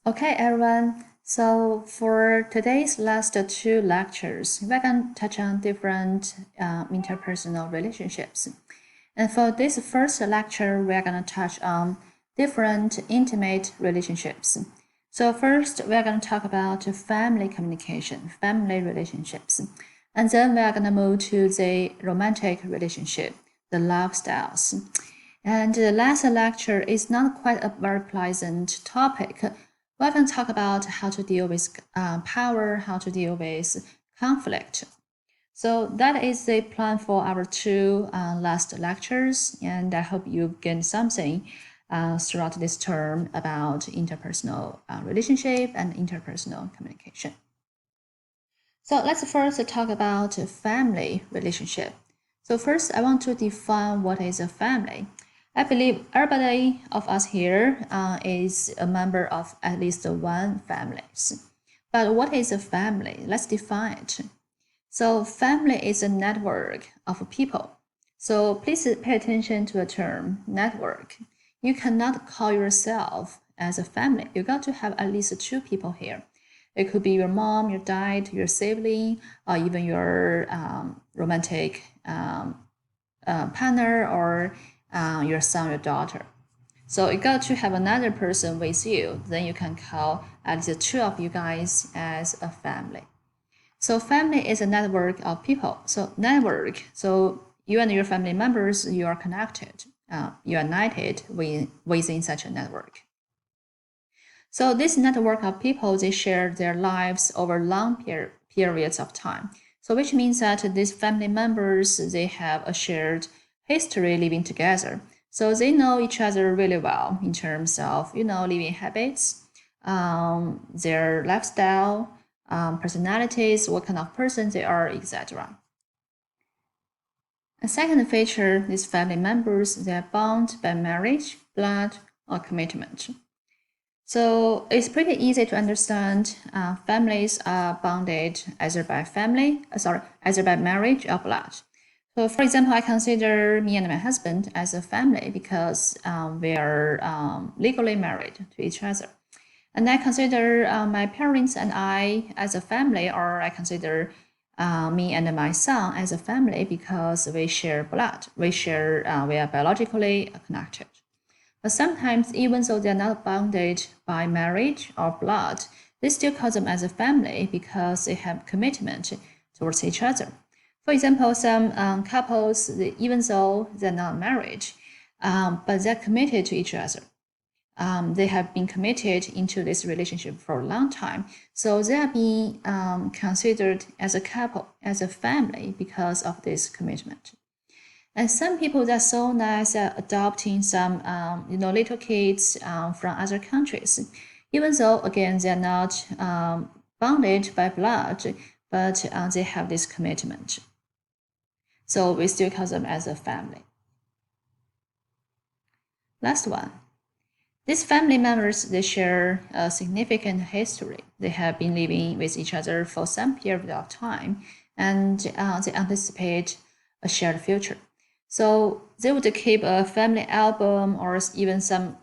Okay, everyone. So for today's last two lectures, we're going to touch on different interpersonal relationships. And for this first lecture, we're going to touch on different intimate relationships. So first, we're going to talk about family communication, family relationships. And then we're going to move to the romantic relationship, the love styles. And the last lecture is not quite a very pleasant topic. We're going to talk about how to deal with power, how to deal with conflict. So that is the plan for our two last lectures, and I hope you gain something throughout this term about interpersonal relationship and interpersonal communication. So let's first talk about family relationship. So first, I want to define what is a family. I believe everybody of us here is a member of at least one family. But what is a family? Let's define it. So family is a network of people. So please pay attention to the term network. You cannot call yourself as a family. You got to have at least two people here. It could be your mom, your dad, your sibling, or even your romantic partner, or your son, your daughter. So you got to have another person with you. Then you can call at least two of you guys as a family. So family is a network of people. So network. So you and your family members, you are connected. You are united within such a network. So this network of people, they share their lives over long periods of time. So which means that these family members, they have a shared history living together. So they know each other really well in terms of, living habits, their lifestyle, personalities, what kind of person they are, etc. A second feature, these family members, they are bound by marriage, blood, or commitment. So it's pretty easy to understand. Families are bounded either by marriage or blood. So, for example, I consider me and my husband as a family because we are legally married to each other. And I consider my parents and I as a family, or I consider me and my son as a family because we share blood. We are biologically connected. But sometimes, even though they're not bounded by marriage or blood, they still call them as a family because they have commitment towards each other. For example, some couples, even though they're not married, but they're committed to each other. They have been committed into this relationship for a long time. So they are being considered as a couple, as a family because of this commitment. And some people that are so nice at adopting some, little kids from other countries, even though again they're not bounded by blood, but they have this commitment. So we still call them as a family. Last one. These family members, they share a significant history. They have been living with each other for some period of time, and they anticipate a shared future. So they would keep a family album or even some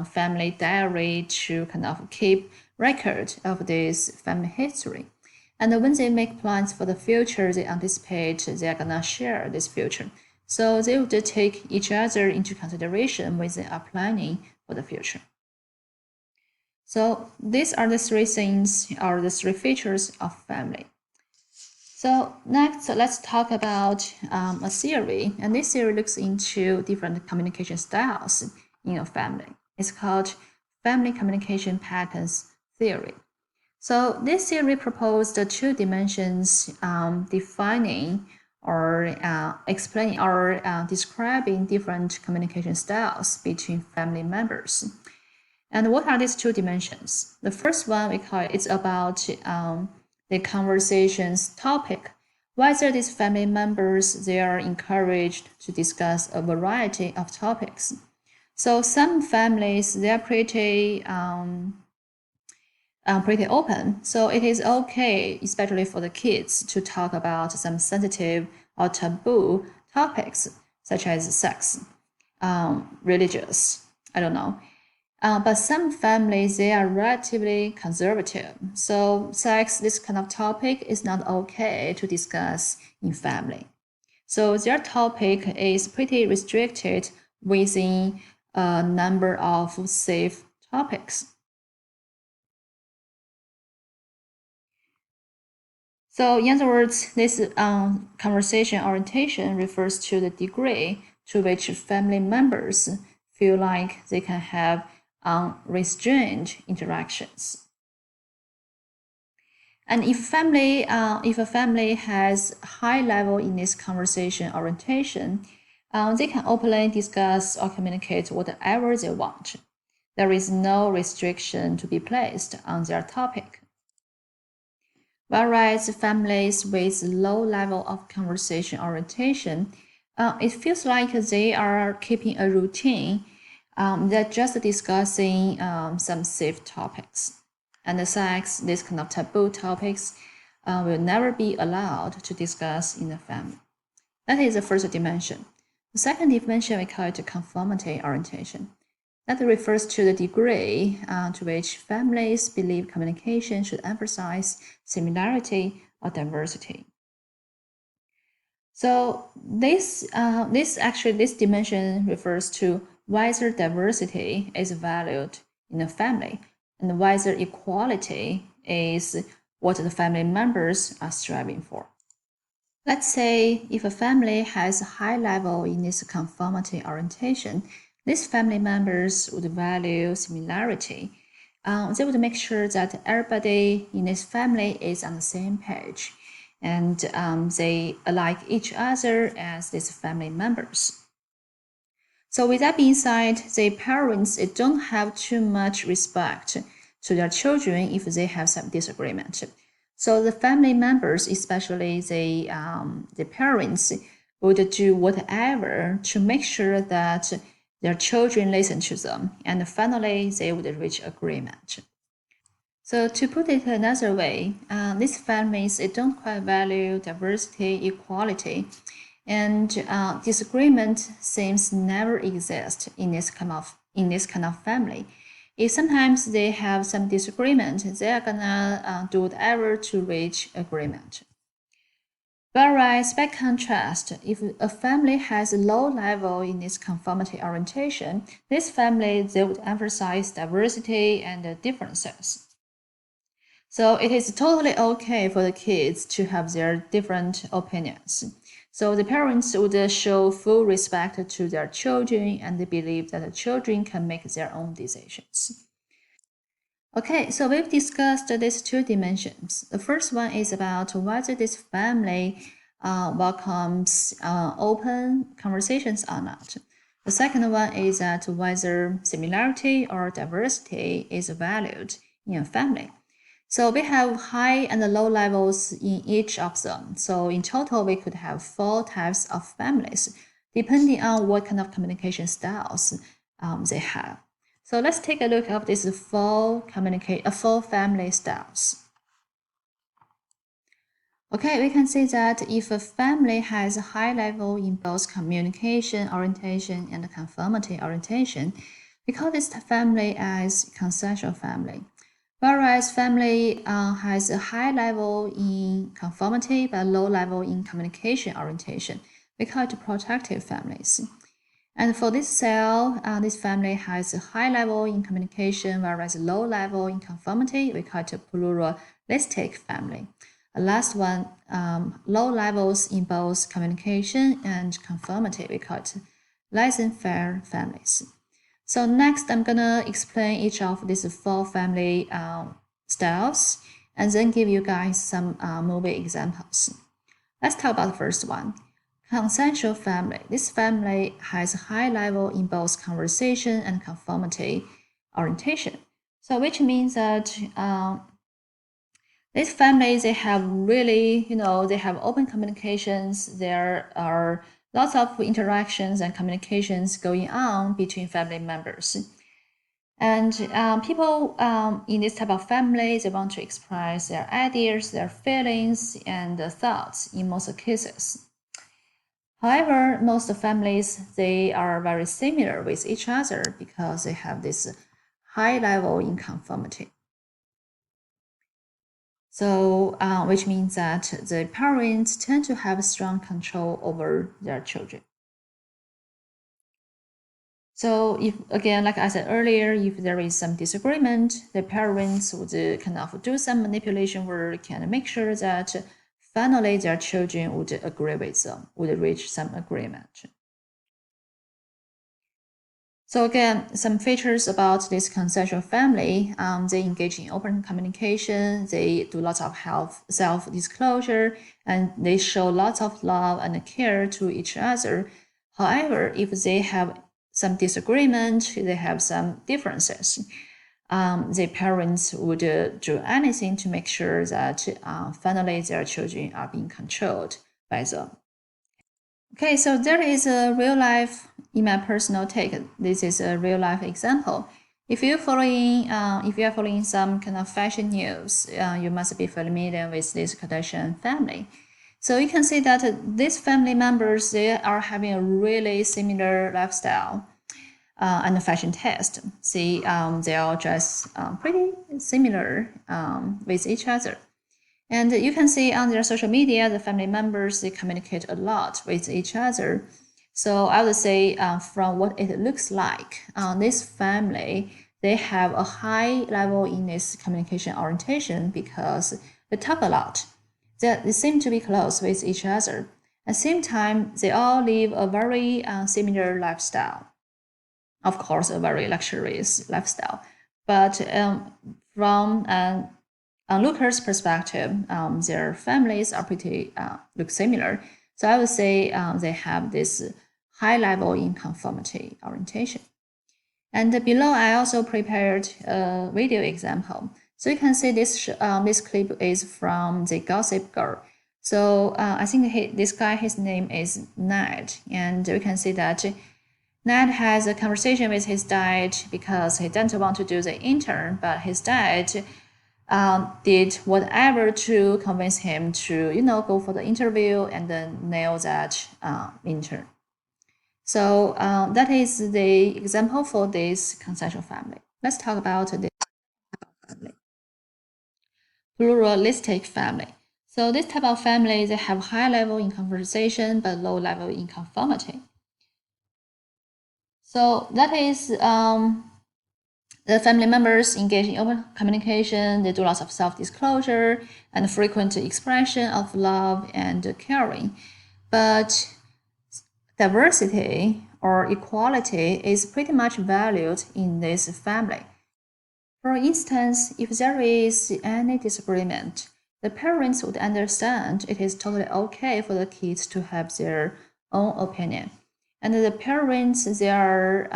family diary to kind of keep record of this family history. And when they make plans for the future, they anticipate they're gonna share this future. So they would take each other into consideration when they are planning for the future. So these are the three things, or the three features of family. So next, let's talk about a theory, and this theory looks into different communication styles in a family. It's called family communication patterns theory. So this theory proposed the two dimensions defining or explaining or describing different communication styles between family members. And what are these two dimensions? The first one we call it's about the conversation's topic, whether these family members they are encouraged to discuss a variety of topics. So some families they are pretty open. So it is okay, especially for the kids, to talk about some sensitive or taboo topics such as sex, religious, I don't know. But some families, they are relatively conservative. So sex, this kind of topic is not okay to discuss in family. So their topic is pretty restricted within a number of safe topics. So in other words, this conversation orientation refers to the degree to which family members feel like they can have unrestrained interactions. And if a family has high level in this conversation orientation, they can openly discuss or communicate whatever they want. There is no restriction to be placed on their topic. Whereas families with low level of conversation orientation, it feels like they are keeping a routine. They're just discussing some safe topics. And the sex, this kind of taboo topics, will never be allowed to discuss in the family. That is the first dimension. The second dimension, we call it conformity orientation. That refers to the degree to which families believe communication should emphasize similarity or diversity. So this dimension refers to whether diversity is valued in a family and whether equality is what the family members are striving for. Let's say if a family has a high level in this conformity orientation, these family members would value similarity. They would make sure that everybody in this family is on the same page and they like each other as these family members. So with that being said, the parents don't have too much respect to their children if they have some disagreement. So the family members, especially the parents, would do whatever to make sure that their children listen to them, and finally they would reach agreement. So to put it another way, these families don't quite value diversity, equality, and disagreement seems never exist in this kind of family. If sometimes they have some disagreement, they are gonna do whatever to reach agreement. Whereas, by contrast, if a family has a low level in its conformity orientation, this family they would emphasize diversity and differences. So it is totally okay for the kids to have their different opinions. So the parents would show full respect to their children and they believe that the children can make their own decisions. Okay, so we've discussed these two dimensions. The first one is about whether this family welcomes open conversations or not. The second one is that whether similarity or diversity is valued in a family. So we have high and low levels in each of them. So in total, we could have 4 types of families, depending on what kind of communication styles they have. So let's take a look at these 4 family styles. Okay, we can see that if a family has a high level in both communication orientation and conformity orientation, we call this family as consensual family. Whereas family has a high level in conformity but low level in communication orientation, we call it protective families. And for this cell, this family has a high level in communication, whereas low level in conformity, we call it a pluralistic family. The last one, low levels in both communication and conformity, we call it laissez-faire families. So next, I'm gonna explain each of these 4 family styles and then give you guys some movie examples. Let's talk about the first one. Consensual family. This family has a high level in both conversation and conformity orientation. So which means that these families, they have really, they have open communications. There are lots of interactions and communications going on between family members. And people in this type of families, they want to express their ideas, their feelings, and thoughts in most cases. However, most families, they are very similar with each other because they have this high level in conformity. So, which means that the parents tend to have strong control over their children. So if, again, like I said earlier, if there is some disagreement, the parents would kind of do some manipulation work and make sure that finally their children would agree with them, would reach some agreement. So again, some features about this consensual family, they engage in open communication, they do lots of self-disclosure, and they show lots of love and care to each other. However, if they have some disagreement, they have some differences, the parents would do anything to make sure that finally their children are being controlled by them. Okay, so there is a real life, in my personal take, this is a real life example. If you are following some kind of fashion news, you must be familiar with this Kardashian family. So you can see that these family members, they are having a really similar lifestyle and fashion taste. See, they all dress pretty similar with each other. And you can see on their social media, the family members, they communicate a lot with each other. So I would say from what it looks like, this family, they have a high level in this communication orientation because they talk a lot. They seem to be close with each other. At the same time, they all live a very similar lifestyle. Of course, a very luxurious lifestyle. But from onlookers' perspective, their families are pretty look similar. So I would say they have this high level in conformity orientation. And below, I also prepared a video example. So you can see this clip is from the Gossip Girl. So I think this guy, his name is Ned, and we can see that Ned has a conversation with his dad because he doesn't want to do the intern, but his dad did whatever to convince him to, go for the interview and then nail that intern. So that is the example for this consensual family. Let's talk about this family. Pluralistic family. So this type of family, they have high level in conversation but low level in conformity. So that is the family members engage in open communication. They do lots of self-disclosure and frequent expression of love and caring. But diversity or equality is pretty much valued in this family. For instance, if there is any disagreement, the parents would understand it is totally okay for the kids to have their own opinion. And the parents, they are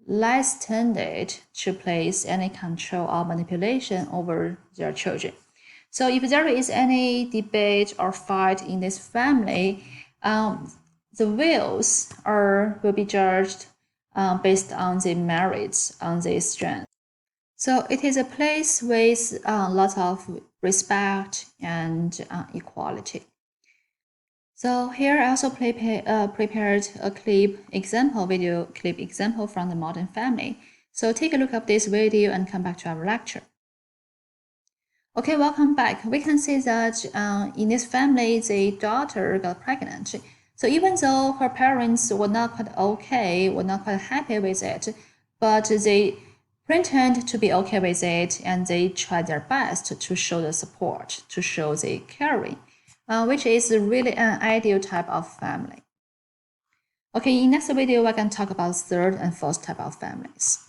less tended to place any control or manipulation over their children. So if there is any debate or fight in this family, the wills will be judged based on the merits, on the strength. So it is a place with lots of respect and equality. So here I also prepared a video clip example from the modern family. So take a look at this video and come back to our lecture. Okay, welcome back. We can see that in this family, the daughter got pregnant. So even though her parents were not quite okay, were not quite happy with it, but they pretend to be okay with it and they try their best to show the support, to show the caring. Which is really an ideal type of family. Okay, in next video, we're going to talk about third and fourth type of families.